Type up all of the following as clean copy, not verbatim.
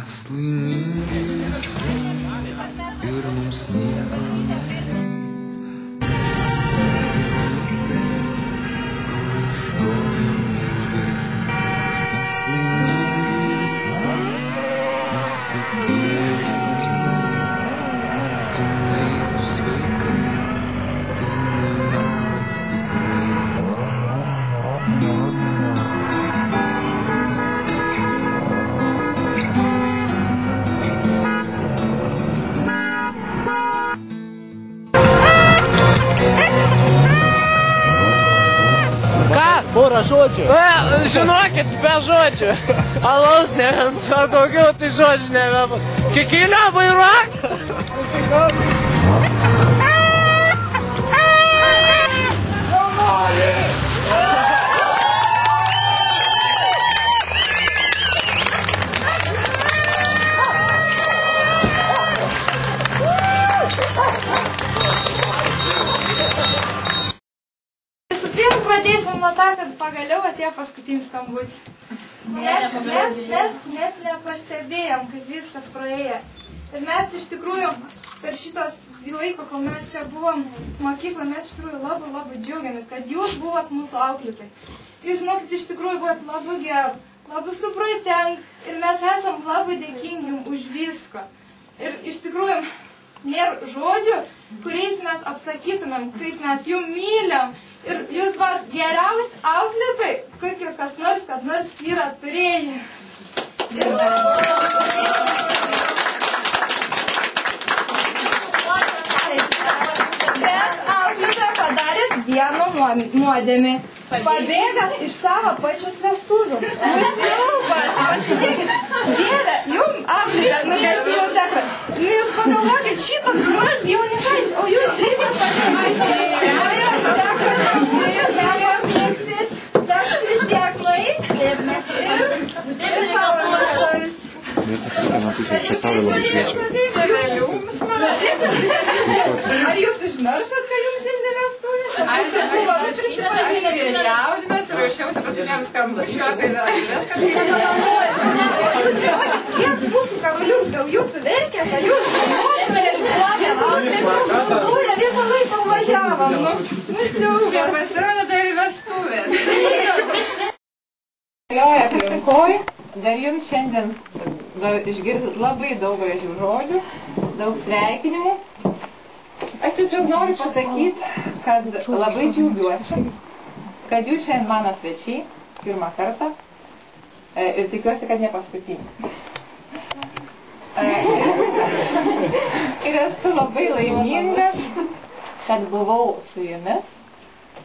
Mes laimingi visi ir mums nieko nereikia, nes mes darome tai, ko ieškojom ilgai. Mes laimingi visi, mes tokie jau senai, artimai bus vaikai, tai ne melas tikrai. Porą žodžių. Žinokit, be žodžių. Alaus nevens, o daugiau tai žodžių nevens. Kikilio vairuok! Pradėsim nuo to, kad pagaliau atėjo paskutinis skambutis. Mes net nepastebėjom, kaip viskas praėjo. Ir mes iš tikrųjų per šitos laiko, kol mes čia buvom mokyklą, mes iš tikrųjų labai džiaugiamės, kad jūs buvot mūsų auklėtai. Jūs žinokit, iš tikrųjų buvot labai gerai, labai supratingi ir mes esam labai dėkingi jums už viską. Ir iš tikrųjų nėra žodžių, kuriais mes apsakytumėm, kaip mes jums mylim. Ir jūs buvot geriausi auklėtojai, kokio kas nors, kad nors yra turėję. Bet auklėtoja padarė vieną nuodėmį. Pabėga iš savo pačios vestuvių. Nusiaubas, pasižiūrėkit. Dieve, jums auklėtoja, bet jau dekra. Jūs pagalvokit, šitoks mažas jaunikais, o jūs dėsit pasimašinėje. Ar jūs užmiršot, kad jums šiandien vestuvės? Aš čia buvo prisipažinę ir jaudinas ir ruošiausi paskutiniam skambučiu apie vestuvės, kad tai nepagalvoju. Kiek mūsų karalius gal jūsų verkė, kad jūs visą laiką važiavom. Čia pasirodo tai ir vestuvės. Galioja aplinkoj, dar jums šiandien išgirsit labai daug gražių žodžių, daug sveikinimų. Aš tiesiog noriu pasakyti, kad labai džiaugiuosi, kad jūs šiandien mano svečiai pirmą kartą ir tikiuosi, kad ne paskutinį. Ir esu labai laimingas, kad buvau su jumis,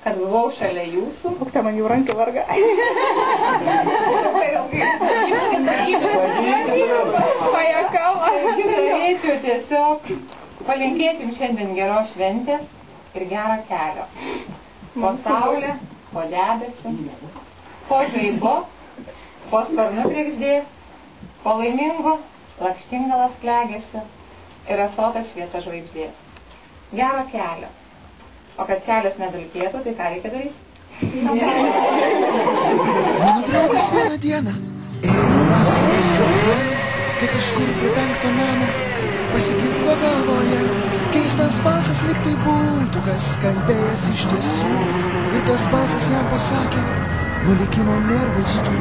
kad buvau šalia jūsų. Kokia man jau rankė varga. Pajakau, aš norėčiau tiesiog palinkėti jums šiandien geros šventės ir gerą kelio. Po saulę, po debesį, po žaibo, po sparnų kregždės, po laimingo lakštingalos klegesio ir asotas šviesa žvaigždės. Gero kelio. O kad kelias nedulkėtų, tai ką reikia daryti? Mano draugas vieną dieną ėjo vasaros gatve, kai kažkur prie 5 namo pasigirdo galvoje keistas balsas, lyg tai būtų kas kalbėjęs iš tiesų. Ir tas balsas jam pasakė, nuo likimo nėra vaistų.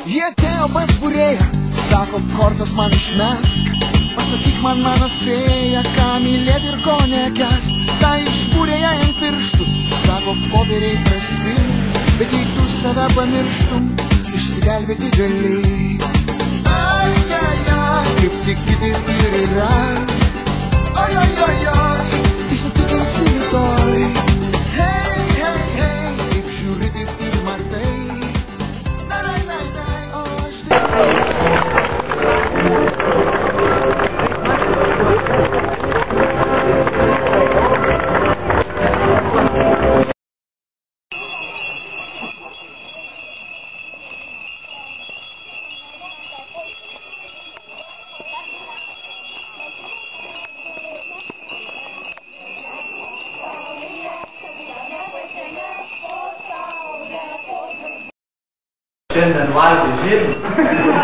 Jie atėjo pas būrėją, sako, kortas man išmesk. Pasakyk man, mano fėja, ką mylėti ir ko nekęst. Ta išbūrė ją ant pirštų, sako, popieriai prasti. Bet jei tu save pamirštum, išsigelbėti gali. Kaip tik kitaip ir yra. Įsitikinsi rytoj. Kaip žiūri, taip ir matai. Šiandien valgai žirnių.